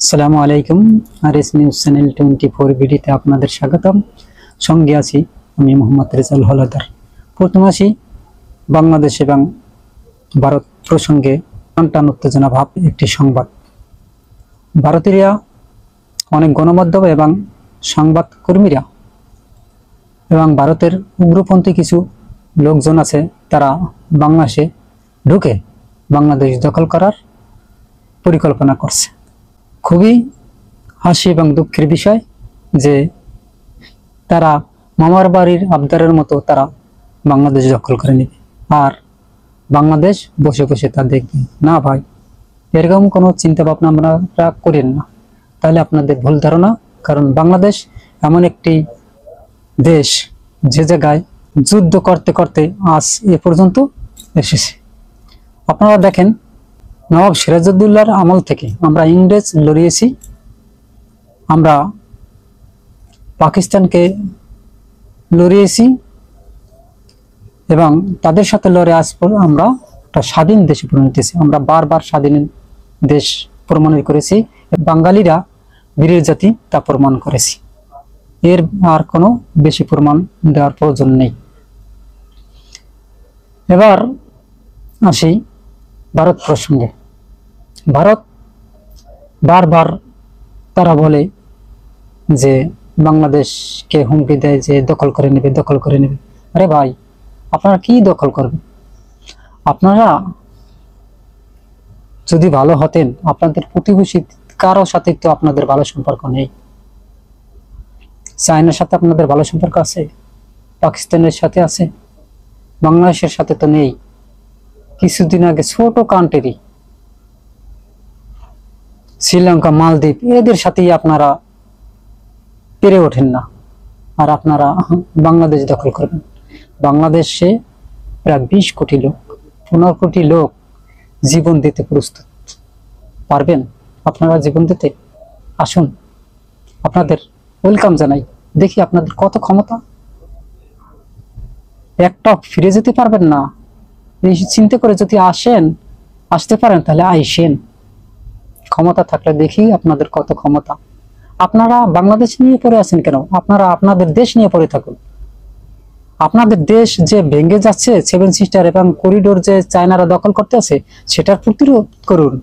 আসসালামু আলাইকুম। RS news channel 24 ভিডিওতে আপনাদের স্বাগতম। সঙ্গে আছি আমি মোহাম্মদ রেজাউল হলাদার। প্রথমে আসি বাংলাদেশ এবং ভারত প্রসঙ্গে টান উত্তেজনা ভাব একটি সংবাদ। ভারতীয়রা অনেক গণমাধ্যম এবং সংবাদ কর্মীরা এবং ভারতের উগ্রপন্থী কিছু লোকজন আছে, তারা বাংলাদেশে ঢুকে বাংলাদেশ দখল করার পরিকল্পনা করছে। খুবই হাসি এবং দুঃখের বিষয় যে তারা মামার বাড়ির আবদারের মতো তারা বাংলাদেশ দখল করে নেবে আর বাংলাদেশ বসে বসে তা দেখবে না। ভাই, এরকম কোনো চিন্তা ভাবনা আপনারা করেন না, তাহলে আপনাদের ভুল ধারণা। কারণ বাংলাদেশ এমন একটি দেশ যে জায়গায় যুদ্ধ করতে করতে আজ এ পর্যন্ত এসেছে। আপনারা দেখেন, নবাব সিরাজউদ্দৌলার আমল থেকে আমরা ইংরেজ লড়িয়েছি, আমরা পাকিস্তানকে লড়িয়েছি এবং তাদের সাথে লড়ে আজ পর আমরা একটা স্বাধীন দেশে পরিণত হয়েছি। আমরা বারবার স্বাধীন দেশ প্রমাণ করেছি, বাঙালিরা বীরের জাতি তা প্রমাণ করেছি। এর আর কোনো বেশি প্রমাণ দেওয়ার প্রয়োজন নেই। এবার আসি ভারত প্রসঙ্গে। ভারত বারবার তারা বলে যে বাংলাদেশকে হুমকি দেয় যে দখল করে নেবে, দখল করে নেবে। আরে ভাই, আপনারা কি দখল করবেন? আপনারা যদি ভালো হতেন, আপনাদের প্রতিবেশী কারো সাথে তো আপনাদের ভালো সম্পর্ক নেই। চায়নার সাথে আপনাদের ভালো সম্পর্ক আছে, পাকিস্তানের সাথে আছে, বাংলাদেশের সাথে তো নেই। কিছুদিন আগে ছোট কান্ট্রি শ্রীলঙ্কা, মালদ্বীপ, এদের সাথেই আপনারা পেরে ওঠেন না, আর আপনারা বাংলাদেশ দখল করবেন। বাংলাদেশে প্রায় 20 কোটি লোক, 15 কোটি লোক জীবন দিতে প্রস্তুত। পারবেন আপনারা জীবন দিতে? আসুন, আপনাদের ওয়েলকাম জানাই। দেখি আপনাদের কত ক্ষমতা। একটা ফিরে যেতে পারবেন না, এই চিন্তা করে যদি আসতে পারেন তাহলে আইসেন। ক্ষমতা থাকলে দেখি আপনাদের কত ক্ষমতা। আপনারা বাংলাদেশ নিয়ে পড়ে আছেন কেন? আপনারা আপনাদের দেশ নিয়ে পড়ে থাকুন। আপনাদের দেশ যে ভেঙে যাচ্ছে, 7 সিস্টার এবং করিডোর যে চায়নারা দখল করতে আছে, সেটার প্রতিরোধ করুন।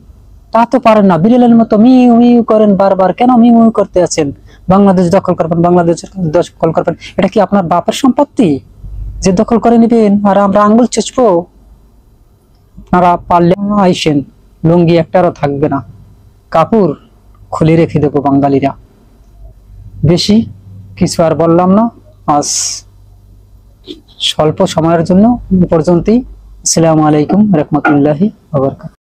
তা তো পারেন না, বিড়ালের মতো মিউ মিউ করেন বারবার। কেন মিউ মিউ করতে আছেন? বাংলাদেশ দখল করবেন, বাংলাদেশ দখল করবেন। এটা কি আপনার বাপের সম্পত্তি যে দখল করে নেবেন আর আমরা আঙ্গুল চুষবো? আপনারা পারলে আইসেন, লুঙ্গি একটারও থাকবে না, কাপড় খুলে রেখে দেবো বাঙালিরা। বেশি কিছু আর বললাম না, আজ স্বল্প সময়ের জন্য পর্যন্তই। আসসালামু আলাইকুম রহমতুল্লাহি ওয়া বারাকাতুহু।